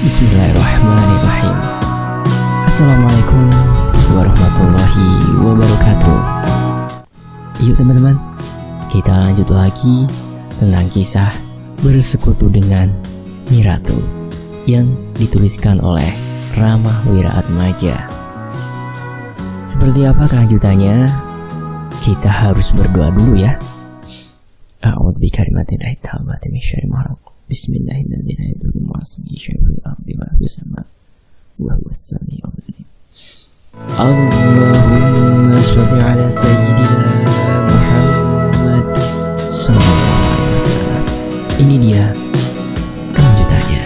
Bismillahirrahmanirrahim. Assalamualaikum warahmatullahi wabarakatuh. Yuk teman-teman, kita lanjut lagi tentang kisah Bersekutu dengan Nyi Ratu yang dituliskan oleh Rama Wiraatmaja. Seperti apa kelanjutannya? Kita harus berdoa dulu ya. A'udzu bikalimatillahit tammati min syarri ma khalaq. Bismillahirrahmanirrahim. Allahumma sholli ala sayyidina Muhammad sallallahu alaihi wasallam. Ini dia kelanjutannya.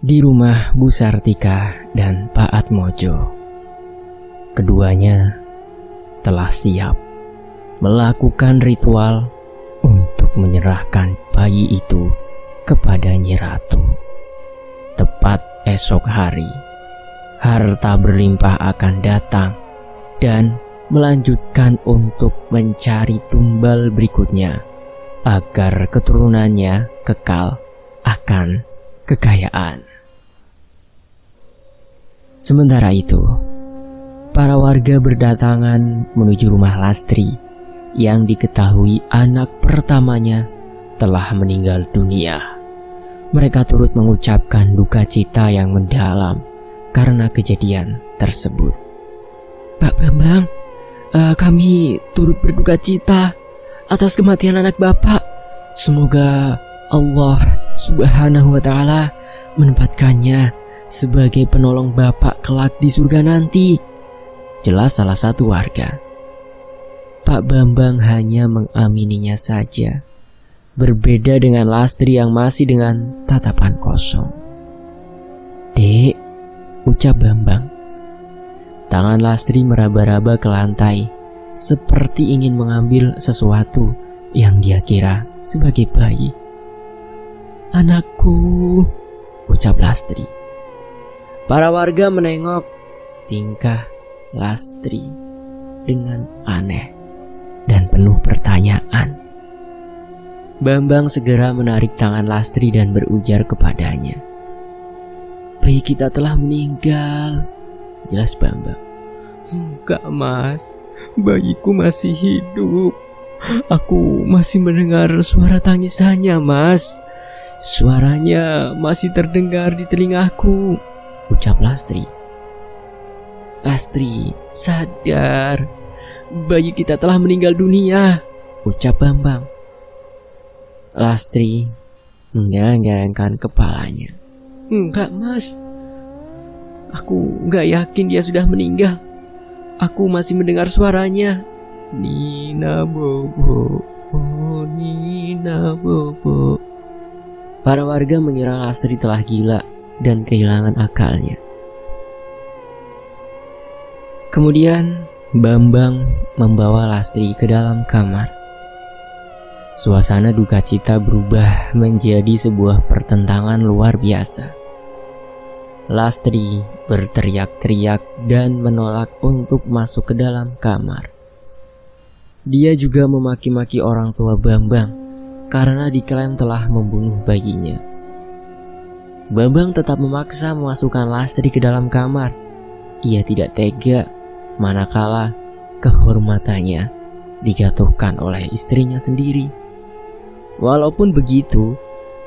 Di rumah Bu Sartika dan Pak Atmojo, keduanya telah siap melakukan ritual untuk menyerahkan bayi itu kepada Nyi Ratu. Tepat esok hari, harta berlimpah akan datang dan melanjutkan untuk mencari tumbal berikutnya agar keturunannya kekal akan kekayaan. Sementara itu, para warga berdatangan menuju rumah Lastri yang diketahui anak pertamanya telah meninggal dunia. Mereka turut mengucapkan duka cita yang mendalam karena kejadian tersebut. Pak Bambang, kami turut berduka cita atas kematian anak Bapak. Semoga Allah Subhanahu wa Ta'ala menempatkannya sebagai penolong Bapak kelak di surga nanti, jelas salah satu warga. Pak Bambang hanya mengamininya saja, berbeda dengan Lastri yang masih dengan tatapan kosong. Dek, ucap Bambang. Tangan Lastri meraba-raba ke lantai, seperti ingin mengambil sesuatu yang dia kira sebagai bayi. Anakku, ucap Lastri. Para warga menengok tingkah Lastri dengan aneh dan penuh pertanyaan. Bambang segera menarik tangan Lastri dan berujar kepadanya. Bayi kita telah meninggal, jelas Bambang. Enggak mas, bayiku masih hidup. Aku masih mendengar suara tangisannya mas. Suaranya masih terdengar di telingaku, ucap Lastri. Lastri, sadar, bayi kita telah meninggal dunia, ucap Bambang. Lastri menggeleng-gelengkan kepalanya. Enggak mas, aku enggak yakin dia sudah meninggal. Aku masih mendengar suaranya. Nina Bobo, oh Nina Bobo. Para warga mengira Lastri telah gila dan kehilangan akalnya. Kemudian Bambang membawa Lastri ke dalam kamar. Suasana duka cita berubah menjadi sebuah pertentangan luar biasa. Lastri berteriak-teriak dan menolak untuk masuk ke dalam kamar. Dia juga memaki-maki orang tua Bambang karena diklaim telah membunuh bayinya. Bambang tetap memaksa memasukkan Lastri ke dalam kamar. Ia tidak tega manakala kehormatannya dijatuhkan oleh istrinya sendiri. Walaupun begitu,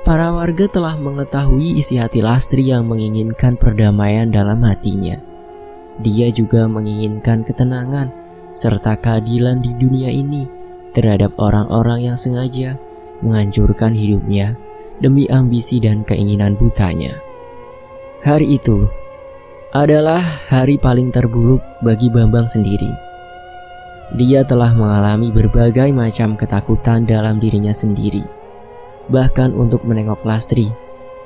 para warga telah mengetahui isi hati Lastri yang menginginkan perdamaian dalam hatinya. Dia juga menginginkan ketenangan serta keadilan di dunia ini terhadap orang-orang yang sengaja menghancurkan hidupnya demi ambisi dan keinginan butanya. Hari itu adalah hari paling terburuk bagi Bambang sendiri. Dia telah mengalami berbagai macam ketakutan dalam dirinya sendiri. Bahkan untuk menengok Lastri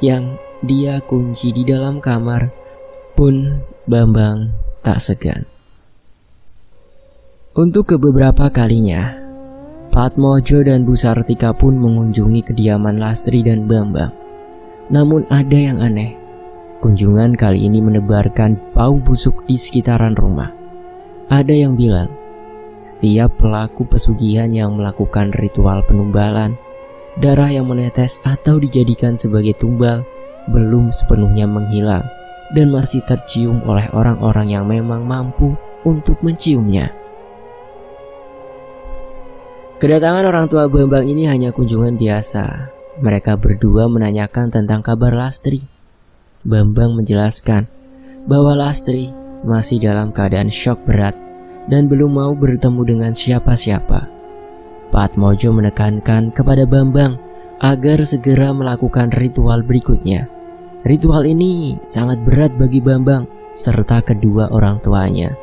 yang dia kunci di dalam kamar pun Bambang tak segan. Untuk beberapa kalinya, Pak Atmojo dan Bu Sartika pun mengunjungi kediaman Lastri dan Bambang. Namun ada yang aneh. Kunjungan kali ini menebarkan bau busuk di sekitaran rumah. Ada yang bilang setiap pelaku pesugihan yang melakukan ritual penumbalan, darah yang menetes atau dijadikan sebagai tumbal belum sepenuhnya menghilang dan masih tercium oleh orang-orang yang memang mampu untuk menciumnya. Kedatangan orang tua Bambang ini hanya kunjungan biasa. Mereka berdua menanyakan tentang kabar Lastri. Bambang menjelaskan bahwa Lastri masih dalam keadaan syok berat dan belum mau bertemu dengan siapa-siapa. Patmojo menekankan kepada Bambang agar segera melakukan ritual berikutnya. Ritual ini sangat berat bagi Bambang serta kedua orang tuanya.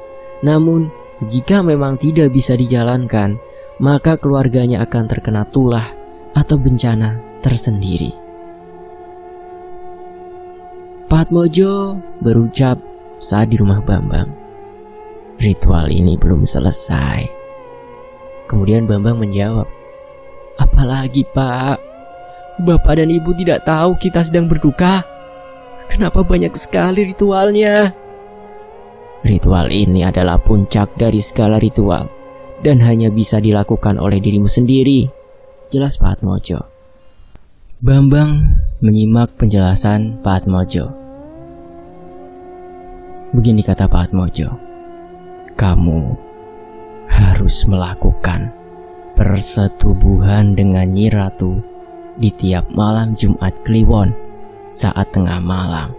Namun, jika memang tidak bisa dijalankan, maka keluarganya akan terkena tulah atau bencana tersendiri. Patmojo berucap saat di rumah Bambang, "Ritual ini belum selesai." Kemudian Bambang menjawab, "Apalagi Pak? Bapak dan Ibu tidak tahu kita sedang berduka. Kenapa banyak sekali ritualnya?" "Ritual ini adalah puncak dari segala ritual dan hanya bisa dilakukan oleh dirimu sendiri," jelas Patmojo. Bambang menyimak penjelasan Patmojo. Begini kata Patmojo, "Kamu harus melakukan persetubuhan dengan Nyi Ratu di tiap malam Jumat Kliwon saat tengah malam.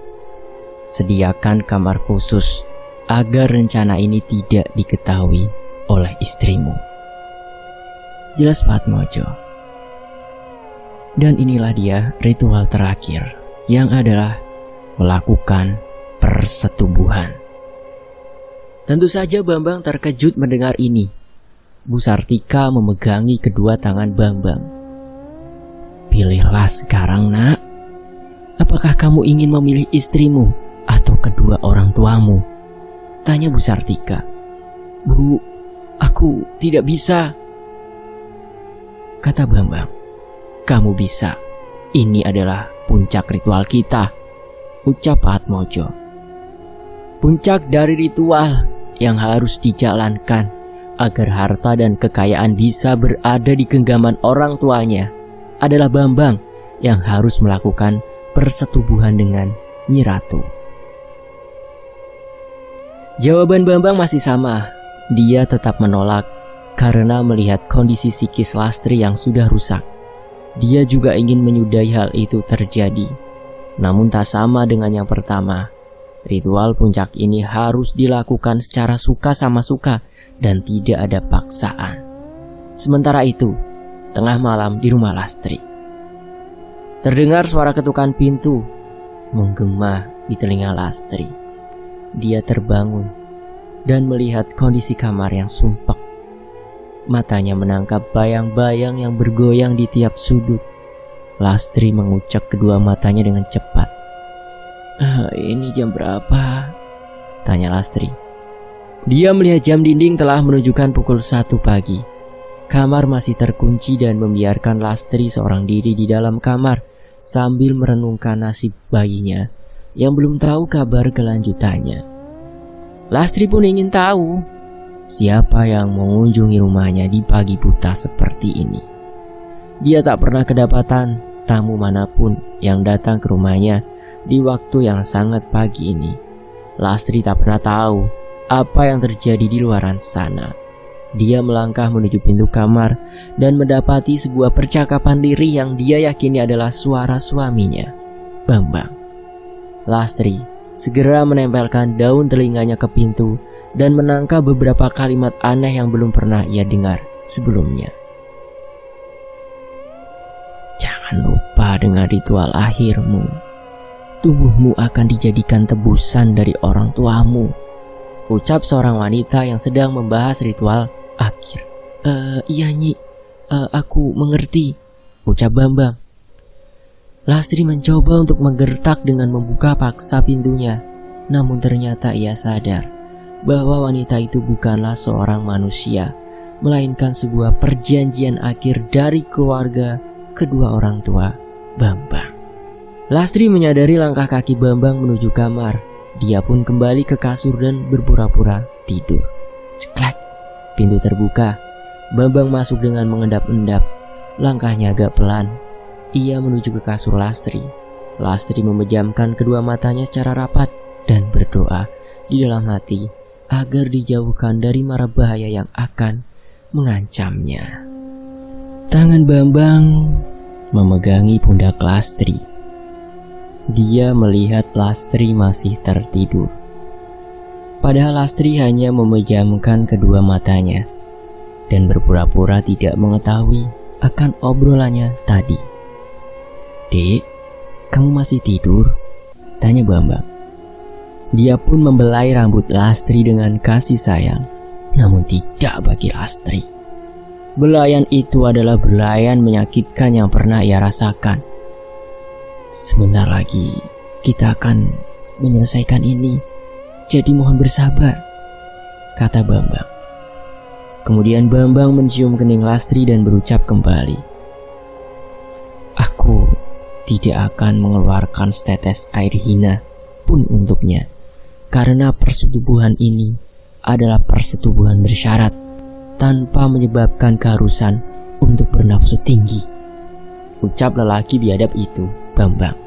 Sediakan kamar khusus agar rencana ini tidak diketahui oleh istrimu," jelas Patmojo. Dan inilah dia ritual terakhir, yang adalah melakukan persetubuhan. Tentu saja Bambang terkejut mendengar ini. Bu Sartika memegangi kedua tangan Bambang. "Pilihlah sekarang, Nak. Apakah kamu ingin memilih istrimu atau kedua orang tuamu?" tanya Bu Sartika. "Bu, aku tidak bisa," kata Bambang. "Kamu bisa. Ini adalah puncak ritual kita," ucap Patmojo. "Puncak dari ritual yang harus dijalankan agar harta dan kekayaan bisa berada di genggaman orang tuanya adalah Bambang yang harus melakukan persetubuhan dengan Nyi Ratu." Jawaban Bambang masih sama. Dia tetap menolak karena melihat kondisi psikis Lastri yang sudah rusak. Dia juga ingin menyudahi hal itu terjadi. Namun tak sama dengan yang pertama. Ritual puncak ini harus dilakukan secara suka sama suka dan tidak ada paksaan. Sementara itu, tengah malam di rumah Lastri, terdengar suara ketukan pintu menggema di telinga Lastri. Dia terbangun dan melihat kondisi kamar yang sumpek. Matanya menangkap bayang-bayang yang bergoyang di tiap sudut. Lastri mengucek kedua matanya dengan cepat. "Ini jam berapa?" tanya Lastri. Dia melihat jam dinding telah menunjukkan pukul 1 pagi. Kamar masih terkunci dan membiarkan Lastri seorang diri di dalam kamar sambil merenungkan nasib bayinya yang belum tahu kabar kelanjutannya. Lastri pun ingin tahu siapa yang mengunjungi rumahnya di pagi buta seperti ini. Dia tak pernah kedapatan tamu manapun yang datang ke rumahnya di waktu yang sangat pagi ini. Lastri tak pernah tahu apa yang terjadi di luaran sana. Dia melangkah menuju pintu kamar dan mendapati sebuah percakapan lirih yang dia yakini adalah suara suaminya, Bambang. Lastri segera menempelkan daun telinganya ke pintu dan menangkap beberapa kalimat aneh yang belum pernah ia dengar sebelumnya. "Jangan lupa dengan ritual akhirmu. Tubuhmu akan dijadikan tebusan dari orang tuamu," ucap seorang wanita yang sedang membahas ritual akhir. Iya Nyi, aku mengerti," ucap Bambang. Lastri mencoba untuk menggertak dengan membuka paksa pintunya. Namun ternyata ia sadar bahwa wanita itu bukanlah seorang manusia, melainkan sebuah perjanjian akhir dari keluarga kedua orang tua Bambang. Lastri menyadari langkah kaki Bambang menuju kamar. Dia pun kembali ke kasur dan berpura-pura tidur. Ceklek, pintu terbuka, Bambang masuk dengan mengendap-endap. Langkahnya agak pelan. Ia menuju ke kasur Lastri. Lastri memejamkan kedua matanya secara rapat dan berdoa di dalam hati agar dijauhkan dari mara bahaya yang akan mengancamnya. Tangan Bambang memegangi pundak Lastri. Dia melihat Lastri masih tertidur. Padahal Lastri hanya memejamkan kedua matanya dan berpura-pura tidak mengetahui akan obrolannya tadi. "Dek, kamu masih tidur?" tanya Bambang. Dia pun membelai rambut Lastri dengan kasih sayang, namun tidak bagi Lastri. Belayan itu adalah belayan menyakitkan yang pernah ia rasakan. "Sebentar lagi kita akan menyelesaikan ini, jadi mohon bersabar," kata Bambang. Kemudian Bambang mencium kening Lastri dan berucap kembali, "Aku tidak akan mengeluarkan setetes air hina pun untuknya, karena persetubuhan ini adalah persetubuhan bersyarat tanpa menyebabkan keharusan untuk bernafsu tinggi," ucap lelaki biadab itu, Bambang.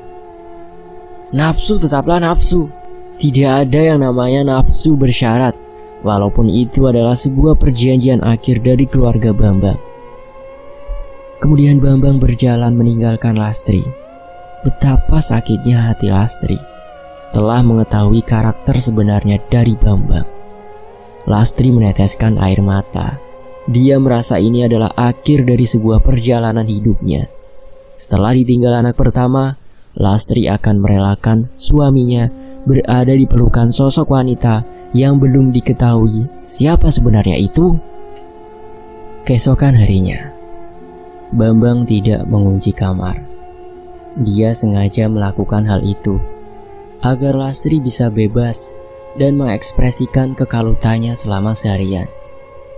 "Nafsu tetaplah nafsu. Tidak ada yang namanya nafsu bersyarat, walaupun itu adalah sebuah perjanjian akhir dari keluarga Bambang." Kemudian Bambang berjalan meninggalkan Lastri. Betapa sakitnya hati Lastri setelah mengetahui karakter sebenarnya dari Bambang. Lastri meneteskan air mata. Dia merasa ini adalah akhir dari sebuah perjalanan hidupnya. Setelah ditinggal anak pertama, Lastri akan merelakan suaminya berada di pelukan sosok wanita yang belum diketahui siapa sebenarnya itu. Keesokan harinya, Bambang tidak mengunci kamar. Dia sengaja melakukan hal itu agar Lastri bisa bebas dan mengekspresikan kekalutannya selama seharian.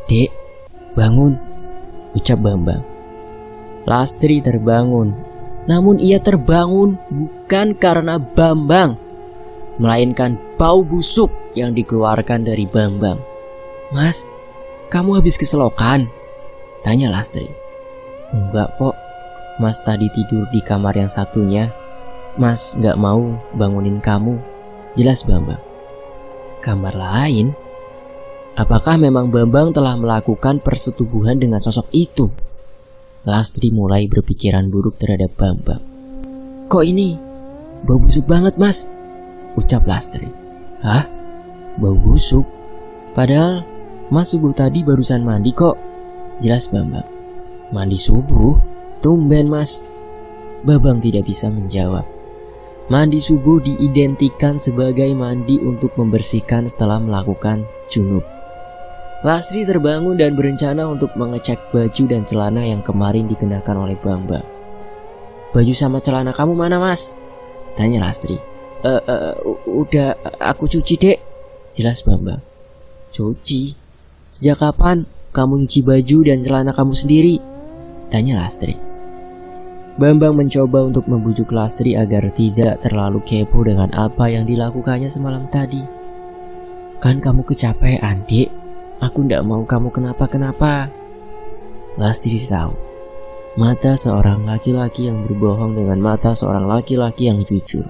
"Dek, bangun," ucap Bambang. Lastri terbangun, namun ia terbangun bukan karena Bambang, melainkan bau busuk yang dikeluarkan dari Bambang. "Mas, kamu habis keselokan?" tanya Lastri. "Enggak kok, Mas tadi tidur di kamar yang satunya. Mas gak mau bangunin kamu," jelas Bambang. "Kamar lain? Apakah memang Bambang telah melakukan persetubuhan dengan sosok itu?" Lastri mulai berpikiran buruk terhadap Bambang. "Kok ini bau busuk banget, Mas?" ucap Lastri. "Hah? Bau busuk? Padahal Mas subuh tadi barusan mandi kok," jelas Bambang. "Mandi subuh? Tumben, Mas." Bambang tidak bisa menjawab. Mandi subuh diidentikan sebagai mandi untuk membersihkan setelah melakukan junub. Lastri terbangun dan berencana untuk mengecek baju dan celana yang kemarin dikenakan oleh Bambang. "Baju sama celana kamu mana, Mas?" tanya Lastri. Udah aku cuci, Dek," jelas Bambang. "Cuci? Sejak kapan kamu nyuci baju dan celana kamu sendiri?" tanya Lastri. Bambang mencoba untuk membujuk Lastri agar tidak terlalu kepo dengan apa yang dilakukannya semalam tadi. "Kan kamu kecapean, Dek. Aku tidak mau kamu kenapa-kenapa." Lastri tahu mata seorang laki-laki yang berbohong dengan mata seorang laki-laki yang jujur.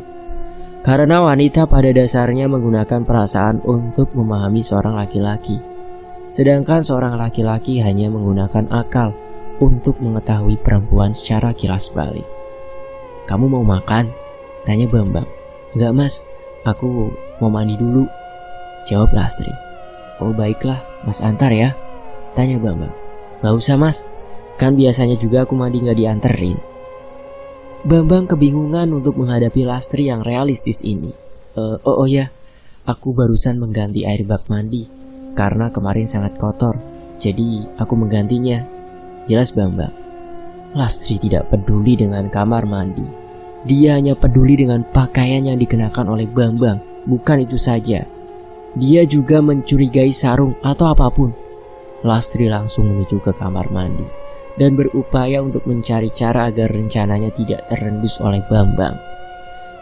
Karena wanita pada dasarnya menggunakan perasaan untuk memahami seorang laki-laki, sedangkan seorang laki-laki hanya menggunakan akal untuk mengetahui perempuan secara kilas balik. "Kamu mau makan?" tanya Bambang. "Enggak, Mas, aku mau mandi dulu," jawab Lastri. "Oh baiklah, Mas antar ya?" tanya Bambang. "Gak usah, Mas, kan biasanya juga aku mandi gak dianterin." Bambang kebingungan untuk menghadapi Lastri yang realistis ini. Oh ya, aku barusan mengganti air bak mandi karena kemarin sangat kotor, jadi aku menggantinya," jelas Bambang. Lastri tidak peduli dengan kamar mandi. Dia hanya peduli dengan pakaian yang dikenakan oleh Bambang. Bukan itu saja, dia juga mencurigai sarung atau apapun. Lastri langsung menuju ke kamar mandi dan berupaya untuk mencari cara agar rencananya tidak terendus oleh Bambang.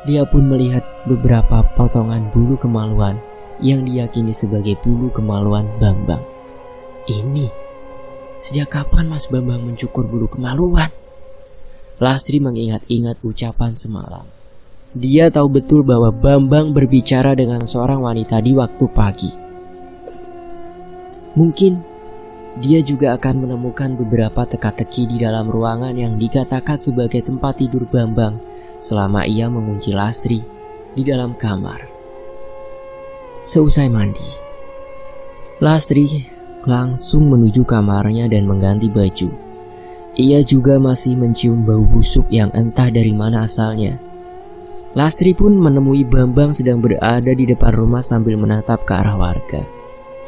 Dia pun melihat beberapa potongan bulu kemaluan yang diyakini sebagai bulu kemaluan Bambang. Ini ini? Sejak kapan Mas Bambang mencukur bulu kemaluan? Lastri mengingat-ingat ucapan semalam. Dia tahu betul bahwa Bambang berbicara dengan seorang wanita di waktu pagi. Mungkin dia juga akan menemukan beberapa teka-teki di dalam ruangan yang dikatakan sebagai tempat tidur Bambang selama ia mengunci Lastri di dalam kamar. Seusai mandi, Lastri langsung menuju kamarnya dan mengganti baju. Ia juga masih mencium bau busuk yang entah dari mana asalnya. Lastri pun menemui Bambang sedang berada di depan rumah sambil menatap ke arah warga.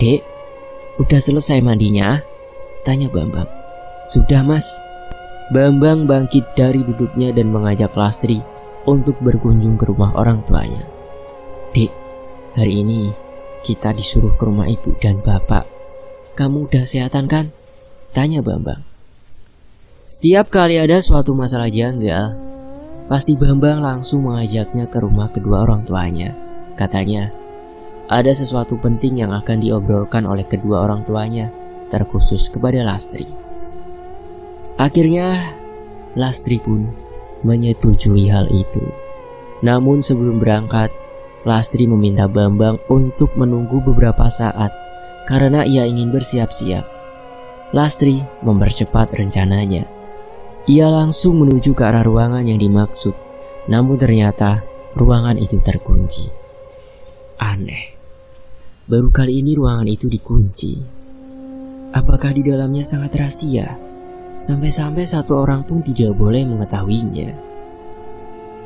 "Dek, udah selesai mandinya?" tanya Bambang. "Sudah, Mas." Bambang bangkit dari duduknya dan mengajak Lastri untuk berkunjung ke rumah orang tuanya. "Dek, hari ini kita disuruh ke rumah ibu dan bapak. Kamu udah sehatan kan?" tanya Bambang. Setiap kali ada suatu masalah janggal, pasti Bambang langsung mengajaknya ke rumah kedua orang tuanya. Katanya, ada sesuatu penting yang akan diobrolkan oleh kedua orang tuanya, terkhusus kepada Lastri. Akhirnya, Lastri pun menyetujui hal itu. Namun sebelum berangkat, Lastri meminta Bambang untuk menunggu beberapa saat karena ia ingin bersiap-siap. Lastri mempercepat rencananya. Ia langsung menuju ke arah ruangan yang dimaksud, namun ternyata ruangan itu terkunci. Aneh, baru kali ini ruangan itu dikunci. Apakah di dalamnya sangat rahasia? Sampai-sampai satu orang pun tidak boleh mengetahuinya.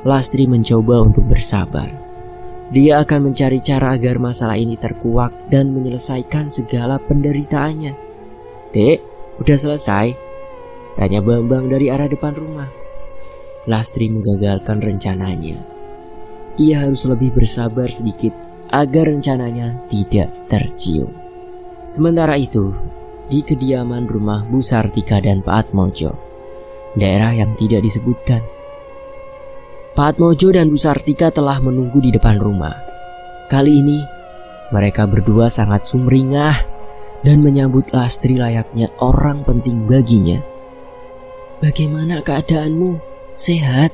Lastri mencoba untuk bersabar. Dia akan mencari cara agar masalah ini terkuak dan menyelesaikan segala penderitaannya. "Dek, udah selesai?" tanya Bambang dari arah depan rumah. Lastri menggagalkan rencananya. Ia harus lebih bersabar sedikit agar rencananya tidak tercium. Sementara itu, di kediaman rumah Bu Sartika dan Pak Atmojo, daerah yang tidak disebutkan, Pak Atmojo dan Bu Sartika telah menunggu di depan rumah. Kali ini, mereka berdua sangat sumringah dan menyambut Lastri layaknya orang penting baginya. "Bagaimana keadaanmu? Sehat?"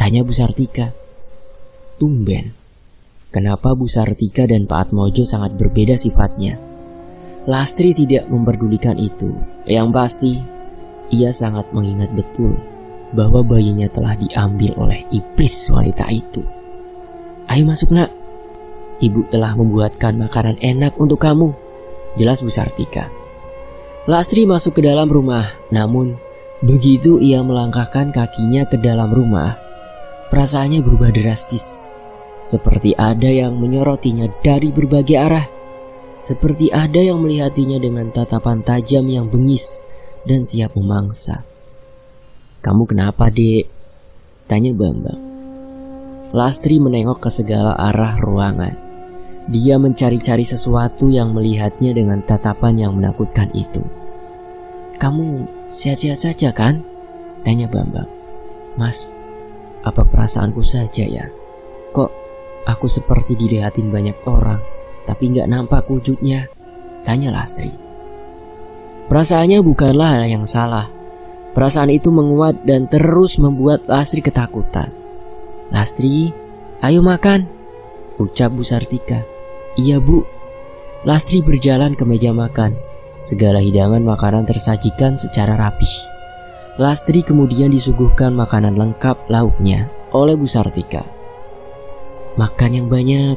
tanya Bu Sartika. Tumben, kenapa Bu Sartika dan Pak Atmojo sangat berbeda sifatnya. Lastri tidak memperdulikan itu. Yang pasti, ia sangat mengingat betul bahwa bayinya telah diambil oleh iblis wanita itu. "Ayo masuk, Nak. Ibu telah membuatkan makanan enak untuk kamu," jelas Bu Sartika. Lastri masuk ke dalam rumah, namun begitu ia melangkahkan kakinya ke dalam rumah, perasaannya berubah drastis. Seperti ada yang menyorotinya dari berbagai arah. Seperti ada yang melihatinya dengan tatapan tajam yang bengis dan siap memangsa. "Kamu kenapa, Dek?" tanya Bambang. Lastri menengok ke segala arah ruangan. Dia mencari-cari sesuatu yang melihatnya dengan tatapan yang menakutkan itu. "Kamu sehat-sehat saja kan?" tanya Bambang. "Mas, apa perasaanku saja ya? Kok aku seperti dilihatin banyak orang, tapi gak nampak wujudnya?" tanya Lastri. Perasaannya bukanlah hal yang salah. Perasaan itu menguat dan terus membuat Lastri ketakutan. "Lastri, ayo makan," ucap Bu Sartika. "Iya, Bu." Lastri berjalan ke meja makan. Segala hidangan makanan tersajikan secara rapih. Lastri kemudian disuguhkan makanan lengkap lauknya oleh Bu Sartika. "Makan yang banyak,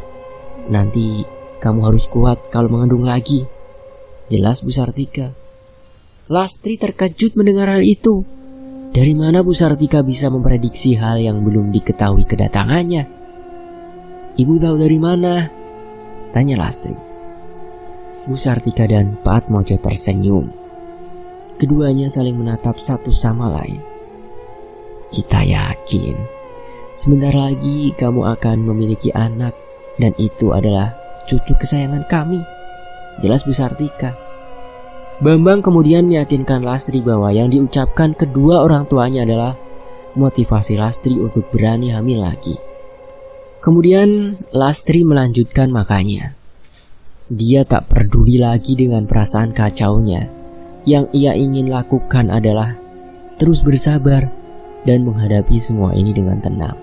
nanti kamu harus kuat kalau mengandung lagi," jelas Bu Sartika. Lastri terkejut mendengar hal itu. Dari mana Bu Sartika bisa memprediksi hal yang belum diketahui kedatangannya? "Ibu tahu dari mana?" tanya Lastri. Bu Sartika dan Pak Atmojo tersenyum. Keduanya saling menatap satu sama lain. "Kita yakin sebentar lagi kamu akan memiliki anak, dan itu adalah cucu kesayangan kami," jelas Bu Sartika. Bambang kemudian meyakinkan Lastri bahwa yang diucapkan kedua orang tuanya adalah motivasi Lastri untuk berani hamil lagi. Kemudian Lastri melanjutkan makannya. Dia tak peduli lagi dengan perasaan kacaunya. Yang ia ingin lakukan adalah terus bersabar dan menghadapi semua ini dengan tenang.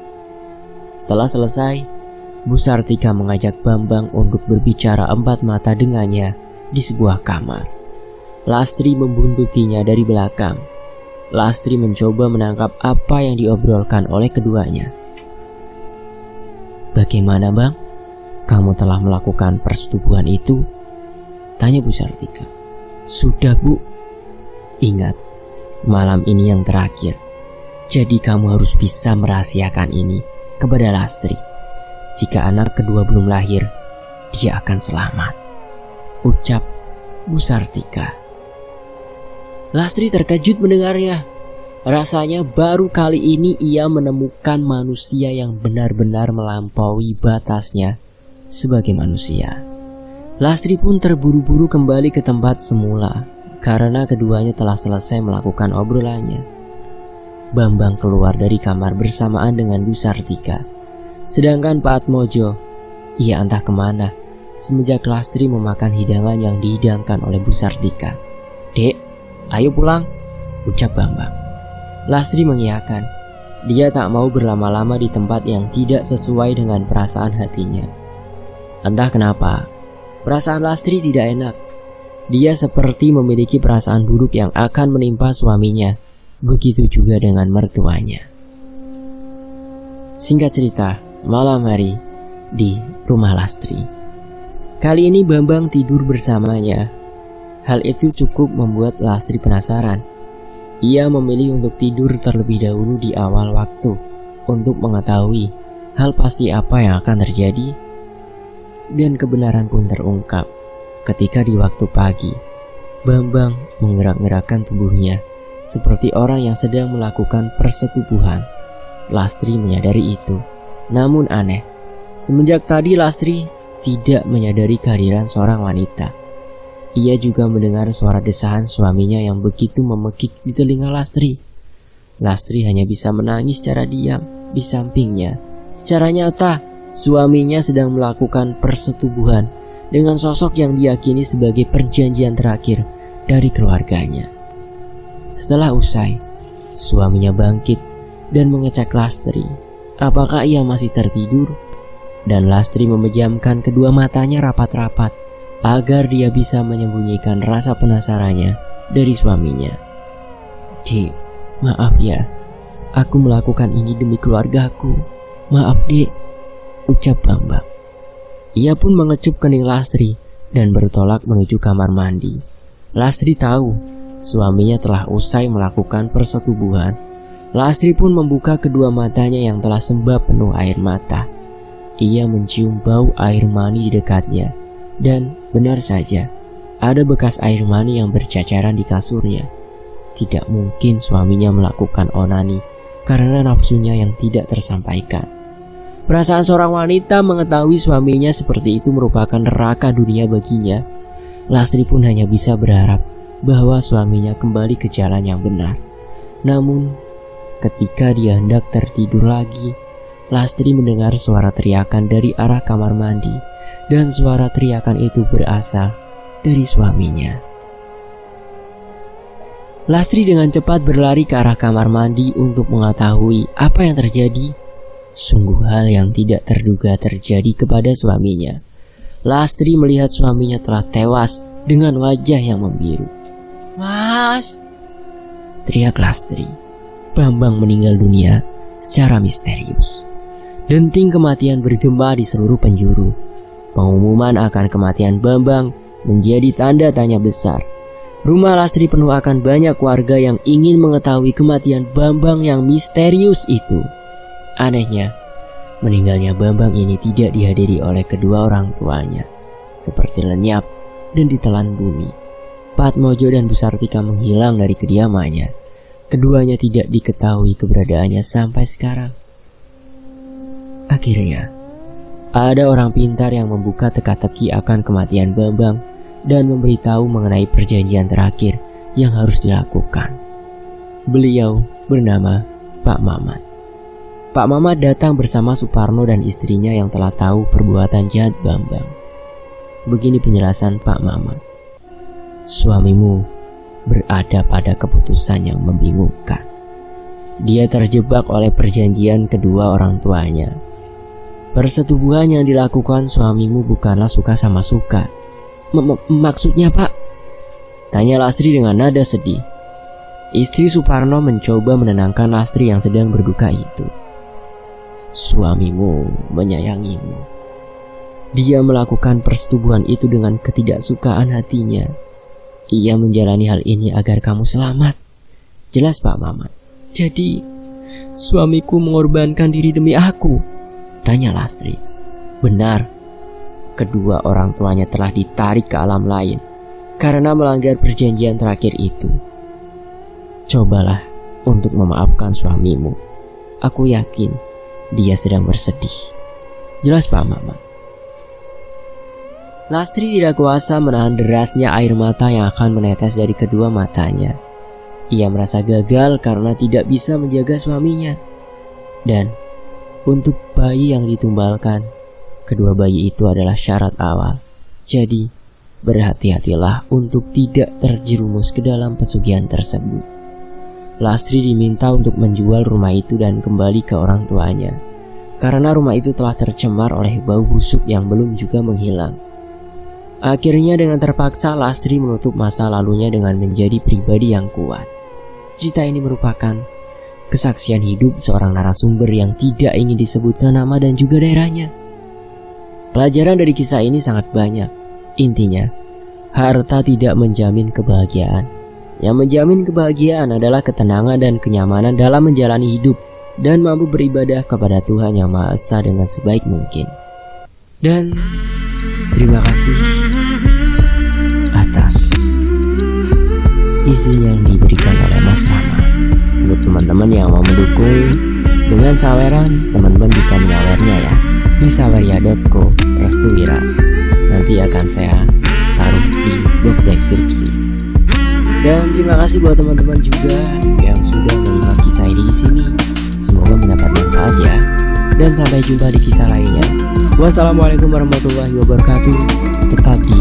Setelah selesai, Bu Sartika mengajak Bambang untuk berbicara empat mata dengannya di sebuah kamar. Lastri membuntutinya dari belakang. Lastri mencoba menangkap apa yang diobrolkan oleh keduanya. "Bagaimana, Bang? Kamu telah melakukan persetubuhan itu?" tanya Bu Sartika. "Sudah, Bu. Ingat, malam ini yang terakhir. Jadi kamu harus bisa merahasiakan ini kepada Lastri. Jika anak kedua belum lahir, dia akan selamat," ucap Bu Sartika. Lastri terkejut mendengarnya. Rasanya baru kali ini ia menemukan manusia yang benar-benar melampaui batasnya sebagai manusia. Lastri pun terburu-buru kembali ke tempat semula karena keduanya telah selesai melakukan obrolannya. Bambang keluar dari kamar bersamaan dengan Bu Sartika. Sedangkan Pak Atmojo, ia entah kemana semenjak Lastri memakan hidangan yang dihidangkan oleh Bu Sartika. "Dek, ayo pulang," ucap Bambang. Lastri mengiyakan. Dia tak mau berlama-lama di tempat yang tidak sesuai dengan perasaan hatinya. Entah kenapa, perasaan Lastri tidak enak. Dia seperti memiliki perasaan buruk yang akan menimpa suaminya. Begitu juga dengan mertuanya. Singkat cerita, malam hari di rumah Lastri. Kali ini Bambang tidur bersamanya. Hal itu cukup membuat Lastri penasaran. Ia memilih untuk tidur terlebih dahulu di awal waktu untuk mengetahui hal pasti apa yang akan terjadi. Dan kebenaran pun terungkap ketika di waktu pagi Bambang menggerak-gerakkan tubuhnya seperti orang yang sedang melakukan persetubuhan. Lastri menyadari itu. Namun aneh, semenjak tadi Lastri tidak menyadari kehadiran seorang wanita. Ia juga mendengar suara desahan suaminya yang begitu memekik di telinga Lastri. Lastri hanya bisa menangis secara diam di sampingnya. Secara nyata, suaminya sedang melakukan persetubuhan dengan sosok yang diyakini sebagai perjanjian terakhir dari keluarganya. Setelah usai, suaminya bangkit dan mengecek Lastri. Apakah ia masih tertidur? Dan Lastri memejamkan kedua matanya rapat-rapat agar dia bisa menyembunyikan rasa penasarannya dari suaminya. "Dek, maaf ya, aku melakukan ini demi keluargaku. Maaf, Dek," ucap Bambang. Ia pun mengecup kening Lastri dan bertolak menuju kamar mandi. Lastri tahu suaminya telah usai melakukan persetubuhan. Lastri pun membuka kedua matanya yang telah sembab penuh air mata. Ia mencium bau air mani di dekatnya. Dan benar saja, ada bekas air mani yang berceceran di kasurnya. Tidak mungkin suaminya melakukan onani karena nafsunya yang tidak tersampaikan. Perasaan seorang wanita mengetahui suaminya seperti itu merupakan neraka dunia baginya. Lastri pun hanya bisa berharap bahwa suaminya kembali ke jalan yang benar. Namun, ketika dia hendak tertidur lagi, Lastri mendengar suara teriakan dari arah kamar mandi. Dan suara teriakan itu berasal dari suaminya. Lastri dengan cepat berlari ke arah kamar mandi untuk mengetahui apa yang terjadi. Sungguh hal yang tidak terduga terjadi kepada suaminya. Lastri melihat suaminya telah tewas dengan wajah yang membiru. "Mas!" teriak Lastri. Bambang meninggal dunia secara misterius. Denting kematian bergema di seluruh penjuru. Pengumuman akan kematian Bambang menjadi tanda tanya besar. Rumah Lastri penuh akan banyak warga yang ingin mengetahui kematian Bambang yang misterius itu. Anehnya, meninggalnya Bambang ini tidak dihadiri oleh kedua orang tuanya. Seperti lenyap dan ditelan bumi. Pak Atmojo dan Bu Sartika menghilang dari kediamannya. Keduanya tidak diketahui keberadaannya sampai sekarang. Akhirnya, ada orang pintar yang membuka teka-teki akan kematian Bambang dan memberitahu mengenai perjanjian terakhir yang harus dilakukan. Beliau bernama Pak Mamat. Pak Mamat datang bersama Suparno dan istrinya yang telah tahu perbuatan jahat Bambang. Begini penjelasan Pak Mamat. Suamimu berada pada keputusan yang membingungkan. Dia terjebak oleh perjanjian kedua orang tuanya. Persetubuhan yang dilakukan suamimu bukanlah suka sama suka. Maksudnya Pak? Tanya Lastri dengan nada sedih. Istri Suparno mencoba menenangkan Lastri yang sedang berduka itu. Suamimu menyayangimu. Dia melakukan persetubuhan itu dengan ketidaksukaan hatinya. Ia menjalani hal ini agar kamu selamat. Jelas Pak Mamat. Jadi suamiku mengorbankan diri demi aku? Tanya Lastri. Benar. Kedua orang tuanya telah ditarik ke alam lain karena melanggar perjanjian terakhir itu. Cobalah untuk memaafkan suamimu. Aku yakin dia sedang bersedih. Jelas Pak Mamat. Lastri tidak kuasa menahan derasnya air mata yang akan menetes dari kedua matanya. Ia merasa gagal karena tidak bisa menjaga suaminya. Dan untuk bayi yang ditumbalkan, kedua bayi itu adalah syarat awal. Jadi, berhati-hatilah untuk tidak terjerumus ke dalam pesugihan tersebut. Lastri diminta untuk menjual rumah itu dan kembali ke orang tuanya, karena rumah itu telah tercemar oleh bau busuk yang belum juga menghilang. Akhirnya dengan terpaksa Lastri menutup masa lalunya dengan menjadi pribadi yang kuat. Cerita ini merupakan kesaksian hidup seorang narasumber yang tidak ingin disebutkan nama dan juga daerahnya. Pelajaran dari kisah ini sangat banyak. Intinya, harta tidak menjamin kebahagiaan. Yang menjamin kebahagiaan adalah ketenangan dan kenyamanan dalam menjalani hidup dan mampu beribadah kepada Tuhan Yang Maha Esa dengan sebaik mungkin. Dan terima kasih atas izin yang diberikan oleh Mas Rama. Untuk teman-teman yang mau mendukung dengan saweran, teman-teman bisa menyawernya ya di saweria.co Restuwira. Nanti akan saya taruh di box deskripsi. Dan terima kasih buat teman-teman juga yang sudah menyimak kisah ini di sini. Semoga mendapat manfaat ya. Dan sampai jumpa di kisah lainnya. Wassalamualaikum warahmatullahi wabarakatuh. Tetap di